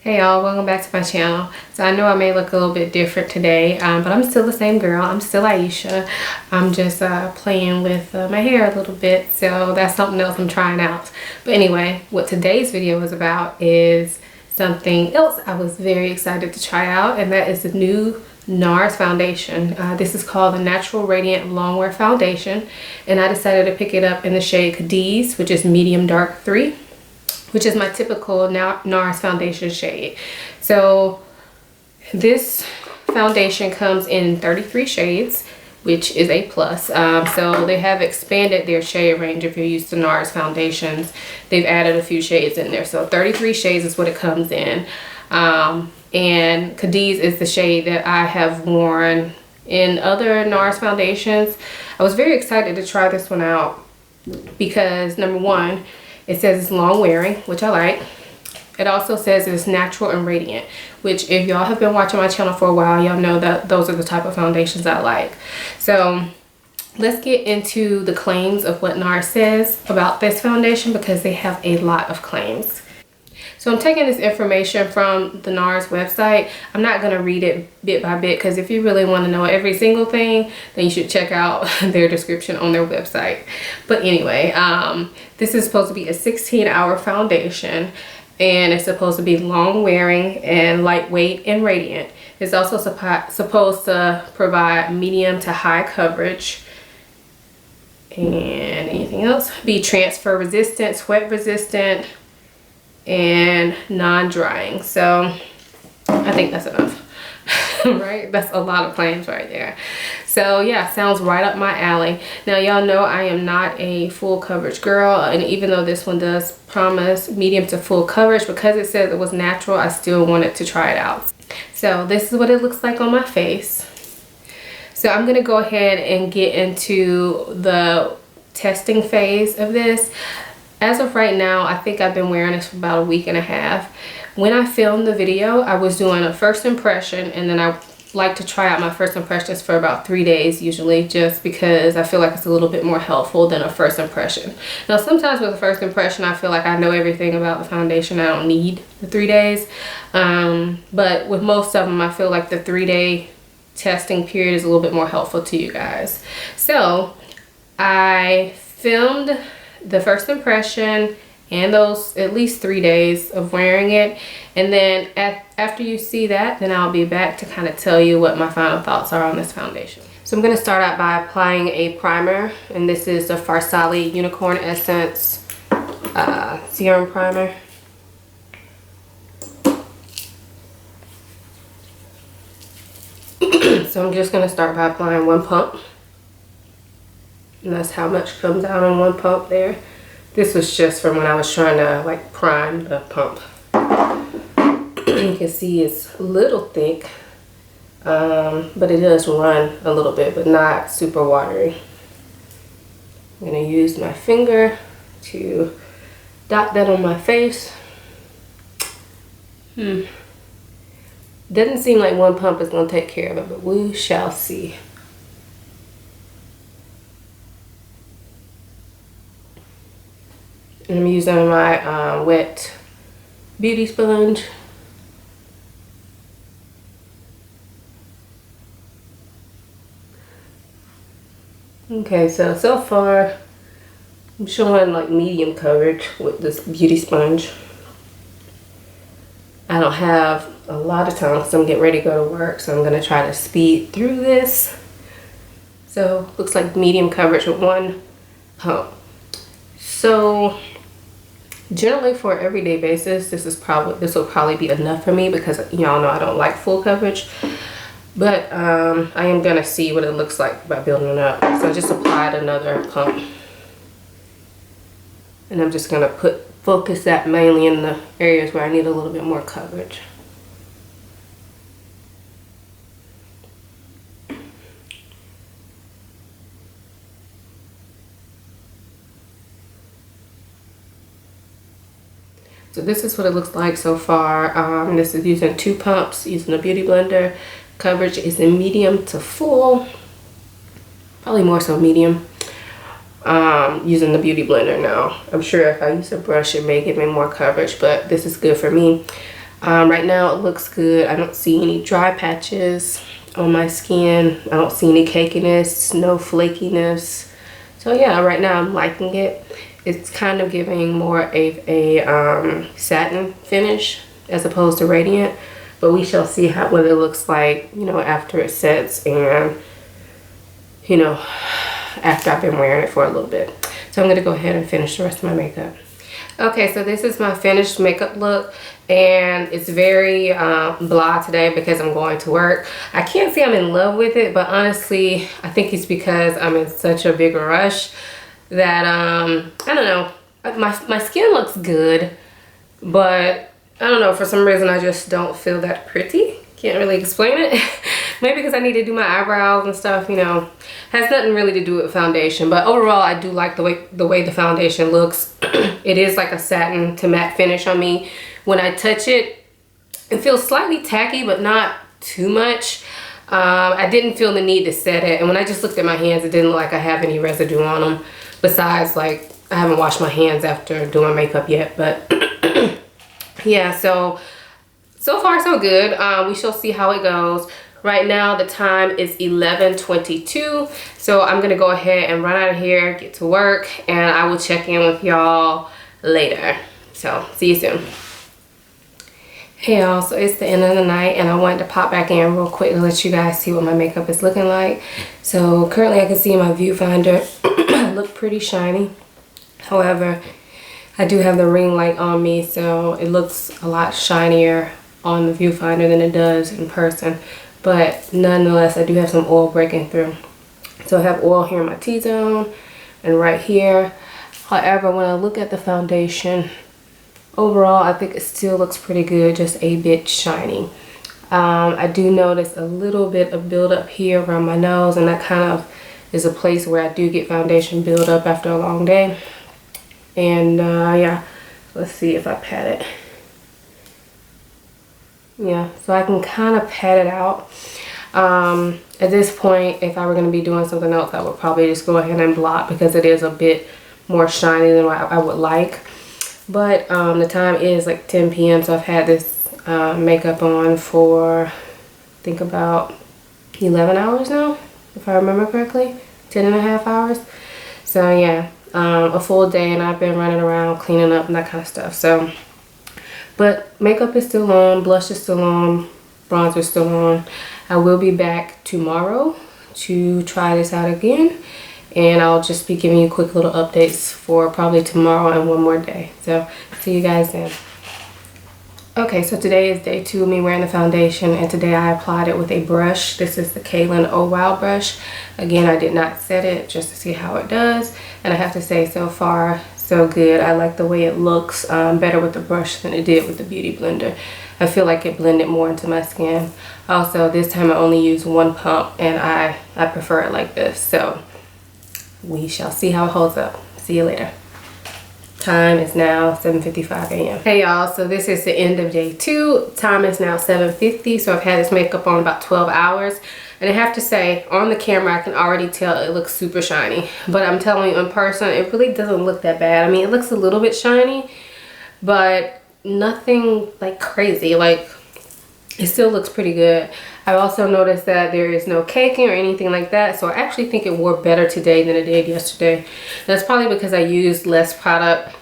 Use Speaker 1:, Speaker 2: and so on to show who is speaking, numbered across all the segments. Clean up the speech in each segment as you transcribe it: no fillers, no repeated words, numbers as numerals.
Speaker 1: Hey y'all, welcome back to my channel. So I know I may look a little bit different today, but I'm still the same girl. I'm still Aisha. I'm just playing with my hair a little bit, so that's something else I'm trying out. But anyway, what today's video is about is something else I was very excited to try out, and that is the new Nars Foundation. This is called the Natural Radiant Longwear Foundation, and I decided to pick it up in the shade Cadiz, which is medium dark 3. Which is my typical Nars Foundation shade. So this foundation comes in 33 shades, which is a plus. So they have expanded their shade range. If you're used to Nars foundations, they've added a few shades in there. So 33 shades is what it comes in. And Cadiz is the shade that I have worn in other Nars foundations. I was very excited to try this one out because number one, it says it's long wearing, which I like. It also says it's natural and radiant, which if y'all have been watching my channel for a while, y'all know that those are the type of foundations I like. So let's get into the claims of what Nars says about this foundation, because they have a lot of claims. So I'm taking this information from the Nars website. I'm not going to read it bit by bit, because if you really want to know every single thing, then you should check out their description on their website. But anyway, this is supposed to be a 16-hour foundation, and it's supposed to be long wearing and lightweight and radiant. It's also supposed to provide medium to high coverage. And anything else? Be transfer resistant, sweat resistant, and non-drying. So I think that's enough. Right? That's a lot of claims right there. So yeah, sounds right up my alley. Now y'all know I am not a full coverage girl, and even though this one does promise medium to full coverage, because it says it was natural, I still wanted to try it out. So this is what it looks like on my face. So I'm gonna go ahead and get into the testing phase of this. As of right now, I think I've been wearing this for about a week and a half. When I filmed the video, I was doing a first impression, and then I like to try out my first impressions for about 3 days usually, just because I feel like it's a little bit more helpful than a first impression. Now sometimes with a first impression, I feel like I know everything about the foundation. I don't need the 3 days. But with most of them, I feel like the 3-day testing period is a little bit more helpful to you guys. So I filmed the first impression and those at least 3 days of wearing it, and then after you see that, then I'll be back to kind of tell you what my final thoughts are on this foundation. So I'm going to start out by applying a primer, and this is the Farsali Unicorn Essence Serum Primer. So I'm just going to start by applying one pump. And that's how much comes out on one pump there. This was just from when I was trying to like prime the pump. You can see it's a little thick, but it does run a little bit, but not super watery. I'm gonna use my finger to dot that on my face. Doesn't seem like one pump is gonna take care of it, but we shall see. And I'm using my wet beauty sponge. Okay, so far I'm showing like medium coverage with this beauty sponge. I don't have a lot of time because I'm getting ready to go to work, so I'm gonna try to speed through this. So looks like medium coverage with one pump. So generally for an everyday basis, this will probably be enough for me, because y'all know I don't like full coverage. But I am gonna see what it looks like by building it up. So I just applied another pump, and I'm just gonna focus that mainly in the areas where I need a little bit more coverage. So this is what it looks like so far. This is using 2 pumps, using a beauty blender. Coverage is in medium to full, probably more so medium. Using the beauty blender now. I'm sure if I use a brush, it may give me more coverage, but this is good for me. Right now it looks good. I don't see any dry patches on my skin. I don't see any cakiness, no flakiness. So yeah, right now I'm liking it. It's kind of giving more of a satin finish as opposed to radiant. But we shall see what it looks like, you know, after it sets and, you know, after I've been wearing it for a little bit. So I'm going to go ahead and finish the rest of my makeup. Okay, so this is my finished makeup look, and it's very blah today because I'm going to work. I can't say I'm in love with it, but honestly, I think it's because I'm in such a big rush that, I don't know, my skin looks good, but I don't know, for some reason I just don't feel that pretty. Can't really explain it. Maybe because I need to do my eyebrows and stuff, you know. Has nothing really to do with foundation, but overall I do like the way the foundation looks. It is like a satin to matte finish on me. When I touch it, it feels slightly tacky, but not too much. I didn't feel the need to set it, and when I just looked at my hands, it didn't look like I have any residue on them. Besides, like, I haven't washed my hands after doing makeup yet, but yeah, so far so good. We shall see how it goes. Right now the time is 11:22, so I'm gonna go ahead and run out of here, get to work, and I will check in with y'all later. So see you soon. Hey y'all, so it's the end of the night and I wanted to pop back in real quick to let you guys see what my makeup is looking like. So currently I can see in my viewfinder I look pretty shiny. However, I do have the ring light on me, so it looks a lot shinier on the viewfinder than it does in person. But nonetheless, I do have some oil breaking through. So I have oil here in my T-zone and right here. However, when I look at the foundation, overall, I think it still looks pretty good, just a bit shiny. I do notice a little bit of buildup here around my nose, and that kind of is a place where I do get foundation buildup after a long day. And yeah, let's see if I pat it. Yeah, so I can kind of pat it out. At this point, if I were going to be doing something else, I would probably just go ahead and blot because it is a bit more shiny than what I would like. But the time is like 10 p.m. so I've had this makeup on for I think about 11 hours now, if I remember correctly. 10.5 hours. So yeah, a full day, and I've been running around cleaning up and that kind of stuff. So, but makeup is still on, blush is still on, bronzer is still on. I will be back tomorrow to try this out again, and I'll just be giving you quick little updates for probably tomorrow and one more day. So see you guys then. Okay, so today is day 2 of me wearing the foundation, and today I applied it with a brush. This is the Kaylin Oh Wow brush. Again, I did not set it just to see how it does, and I have to say so far so good. I like the way it looks better with the brush than it did with the Beauty Blender. I feel like it blended more into my skin. Also, this time I only used 1 pump, and I prefer it like this. So we shall see how it holds up. See you later. Time is now 7:55 a.m. Hey y'all, so this is the end of day 2. Time is now 7:50, so I've had this makeup on about 12 hours. And I have to say, on the camera, I can already tell it looks super shiny. But I'm telling you, in person, it really doesn't look that bad. I mean, it looks a little bit shiny, but nothing like crazy. Like, it still looks pretty good. I also noticed that there is no caking or anything like that. So I actually think it wore better today than it did yesterday. That's probably because I used less product.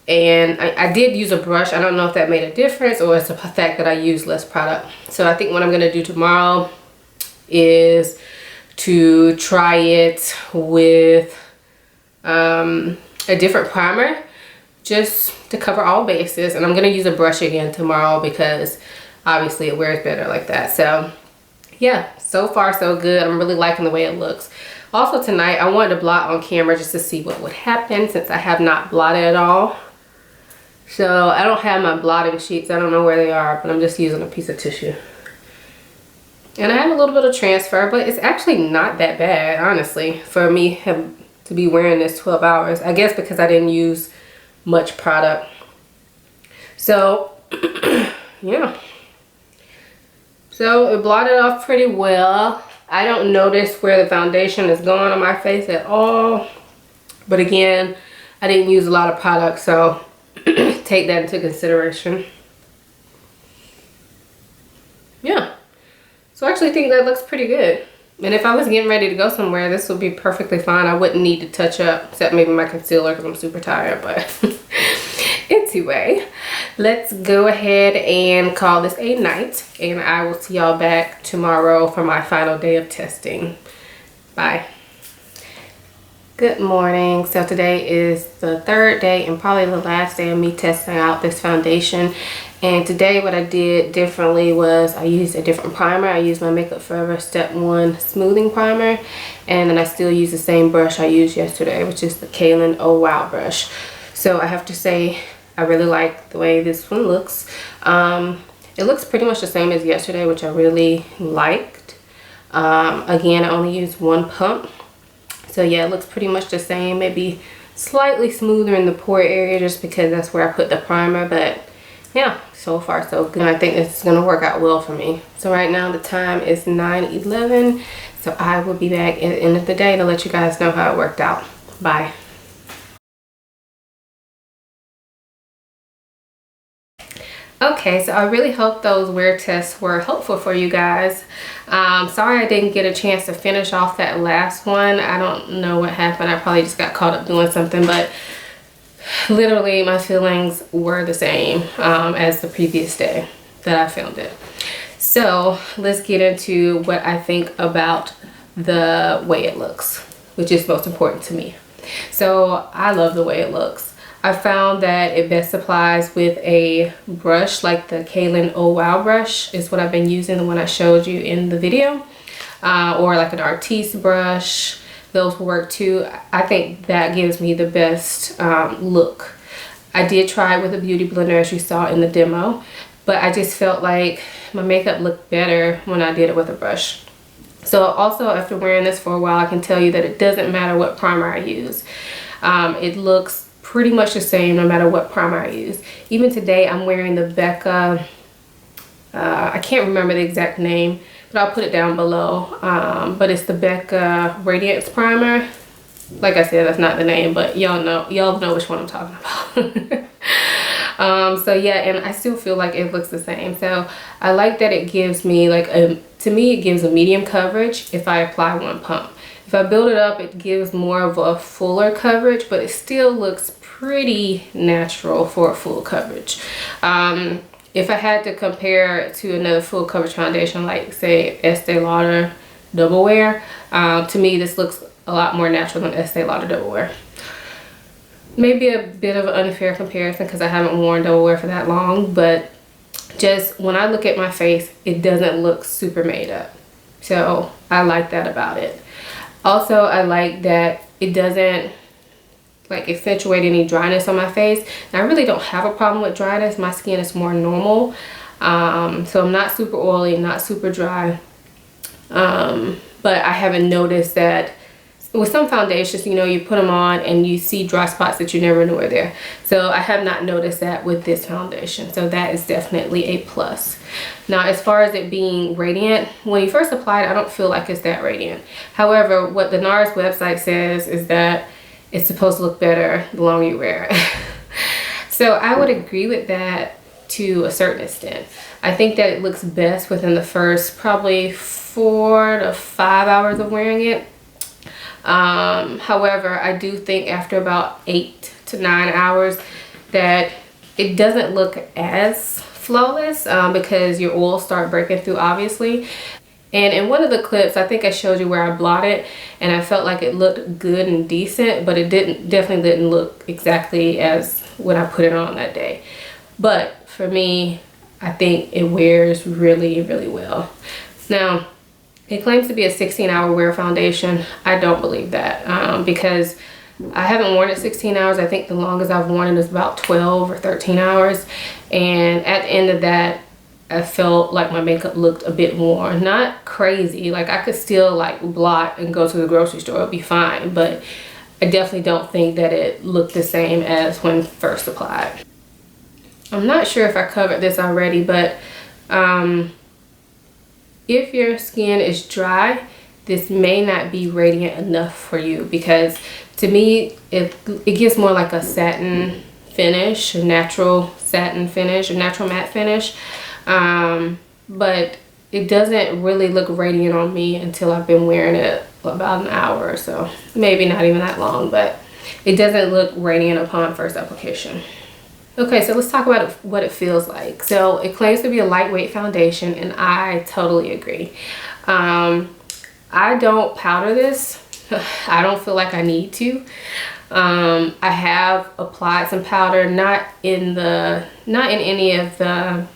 Speaker 1: And I did use a brush. I don't know if that made a difference or it's the fact that I used less product. So I think what I'm going to do tomorrow is to try it with a different primer just to cover all bases. And I'm going to use a brush again tomorrow because obviously it wears better like that. So yeah, so far so good. I'm really liking the way it looks. Also tonight I wanted to blot on camera just to see what would happen since I have not blotted at all. So I don't have my blotting sheets. I don't know where they are, but I'm just using a piece of tissue. And I have a little bit of transfer, but it's actually not that bad, honestly, for me to be wearing this 12 hours. I guess because I didn't use much product. So, yeah. So it blotted off pretty well. I don't notice where the foundation is going on my face at all. But again, I didn't use a lot of product, so take that into consideration. So I actually think that looks pretty good. And if I was getting ready to go somewhere, this would be perfectly fine. I wouldn't need to touch up, except maybe my concealer because I'm super tired. But anyway, let's go ahead and call this a night. And I will see y'all back tomorrow for my final day of testing. Bye. Good morning. So today is the third day and probably the last day of me testing out this foundation. And today what I did differently was I used a different primer. I used my Makeup Forever Step 1 Smoothing Primer. And then I still use the same brush I used yesterday, which is the Kaylin Oh Wow brush. So I have to say I really like the way this one looks. It looks pretty much the same as yesterday, which I really liked. Again, I only used one pump. So yeah, it looks pretty much the same. Maybe slightly smoother in the pore area just because that's where I put the primer. But yeah, so far so good. I think it's gonna work out well for me. So right now the time is 9:11. So I will be back at the end of the day to let you guys know how it worked out. Bye. Okay, so I really hope those wear tests were helpful for you guys. Sorry I didn't get a chance to finish off that last one. I don't know what happened. I probably just got caught up doing something, but literally my feelings were the same as the previous day that I filmed it. So let's get into what I think about the way it looks, which is most important to me. So I love the way it looks. I found that it best applies with a brush like the Kaylin Oh Wow brush is what I've been using, the one I showed you in the video, or like an artiste brush. Those will work too. I think that gives me the best look. I did try it with a beauty blender as you saw in the demo, but I just felt like my makeup looked better when I did it with a brush. So also after wearing this for a while, I can tell you that it doesn't matter what primer I use. It looks pretty much the same no matter what primer I use. Even today I'm wearing the Becca, I can't remember the exact name, but I'll put it down below. But it's the Becca Radiance primer. Like I said, that's not the name, but y'all know which one I'm talking about. So yeah, and I still feel like it looks the same. So I like that it gives me like to me it gives a medium coverage if I apply one pump. If I build it up, it gives more of a fuller coverage, but it still looks pretty natural for a full coverage. If I had to compare it to another full coverage foundation, like say Estee Lauder Double Wear, to me this looks a lot more natural than Estee Lauder Double Wear. Maybe a bit of an unfair comparison because I haven't worn Double Wear for that long, but just when I look at my face, it doesn't look super made up. So I like that about it. Also, I like that it doesn't like accentuate any dryness on my face. And I really don't have a problem with dryness. My skin is more normal. So I'm not super oily, not super dry. But I haven't noticed that with some foundations, you know, you put them on and you see dry spots that you never knew were there. So I have not noticed that with this foundation. So that is definitely a plus. Now, as far as it being radiant, when you first apply it, I don't feel like it's that radiant. However, what the Nars website says is that it's supposed to look better the longer you wear it. So I would agree with that to a certain extent. I think that it looks best within the first probably 4 to 5 hours of wearing it. However, I do think after about 8 to 9 hours that it doesn't look as flawless because your oils start breaking through, obviously. And in one of the clips, I think I showed you where I blotted and I felt like it looked good and decent, but it definitely didn't look exactly as when I put it on that day. But for me, I think it wears really, really well. Now, it claims to be a 16-hour wear foundation. I don't believe that because I haven't worn it 16 hours. I think the longest I've worn it is about 12 or 13 hours. And at the end of that, I felt like my makeup looked a bit worn. Not crazy. Like I could still like blot and go to the grocery store. It'll be fine. But I definitely don't think that it looked the same as when first applied. I'm not sure if I covered this already, but if your skin is dry, this may not be radiant enough for you because to me, it gives more like a satin finish, a natural satin finish, a natural matte finish. But it doesn't really look radiant on me until I've been wearing it about an hour or so. Maybe not even that long, but it doesn't look radiant upon first application. Okay, so let's talk about what it feels like. So it claims to be a lightweight foundation, and I totally agree. I don't powder this. I don't feel like I need to. I have applied some powder, not in any of the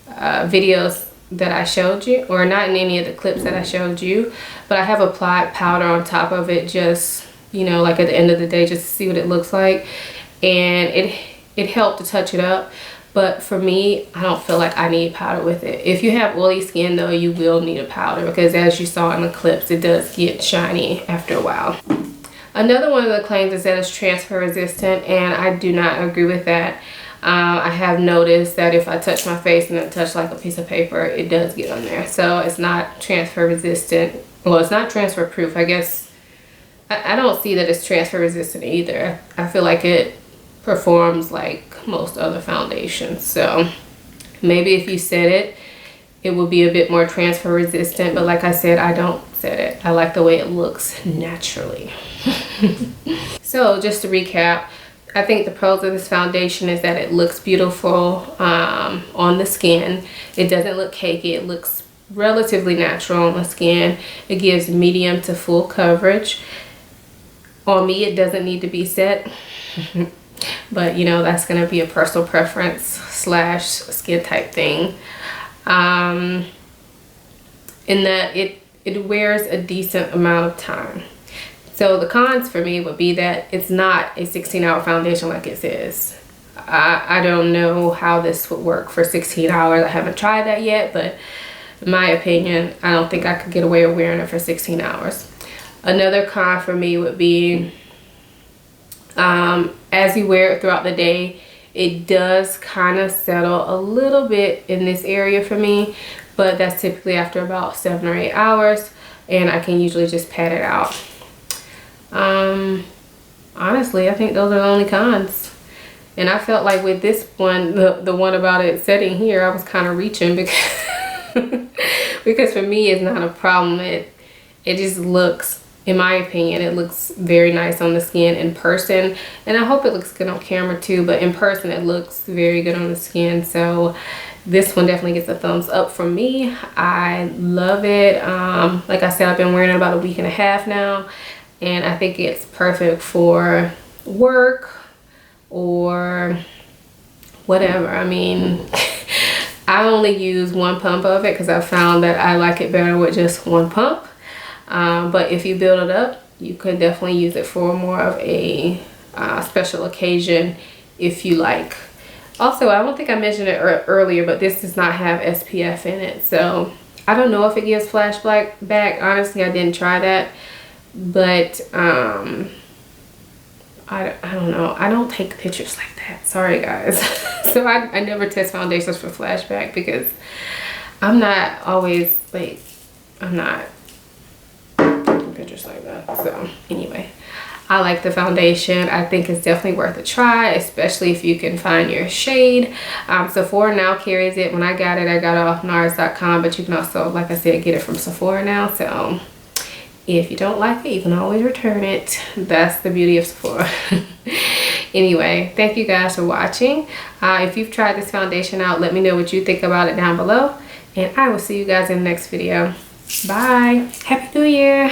Speaker 1: videos that I showed you, or not in any of the clips that I showed you, but I have applied powder on top of it, just, you know, like at the end of the day, just to see what it looks like, and it helped to touch it up. But for me, I don't feel like I need powder with it. If you have oily skin though, you will need a powder, because as you saw in the clips, it does get shiny after a while. Another one of the claims is that it's transfer resistant, and I do not agree with that. I have noticed that if I touch my face and then touch like a piece of paper, it does get on there. So it's not transfer resistant. Well, it's not transfer proof. I guess I don't see that it's transfer resistant either. I feel like it performs like most other foundations. So maybe if you set it, it will be a bit more transfer resistant. But like I said, I don't set it. I like the way it looks naturally. So just to recap, I think the pros of this foundation is that it looks beautiful on the skin. It doesn't look cakey. It looks relatively natural on the skin. It gives medium to full coverage. On me, it doesn't need to be set. But you know, that's going to be a personal preference / skin type thing. In that it wears a decent amount of time. So the cons for me would be that it's not a 16-hour foundation like it says. I don't know how this would work for 16 hours. I haven't tried that yet, but in my opinion, I don't think I could get away with wearing it for 16 hours. Another con for me would be as you wear it throughout the day, it does kind of settle a little bit in this area for me, but that's typically after about 7 or 8 hours, and I can usually just pat it out. Honestly, I think those are the only cons. And I felt like with this one, the one about it setting here, I was kind of reaching because because for me it's not a problem. It just looks, in my opinion, it looks very nice on the skin in person, and I hope it looks good on camera too, but in person it looks very good on the skin. So this one definitely gets a thumbs up from me. I love it. Like I said, I've been wearing it about a week and a half now, and I think it's perfect for work or whatever. I mean, I only use one pump of it because I found that I like it better with just one pump. But if you build it up, you could definitely use it for more of a special occasion if you like. Also, I don't think I mentioned it earlier, but this does not have SPF in it. So I don't know if it gives flash back. Honestly, I didn't try that. But I don't know. I don't take pictures like that. Sorry, guys. So I never test foundations for flashback because I'm not always like, I'm not taking pictures like that. So anyway, I like the foundation. I think it's definitely worth a try, especially if you can find your shade. Sephora now carries it. When I got it off Nars.com, but you can also, like I said, get it from Sephora now. So if you don't like it, you can always return it. That's the beauty of Sephora. Anyway, thank you guys for watching. If you've tried this foundation out, let me know what you think about it down below. And I will see you guys in the next video. Bye. Happy New Year.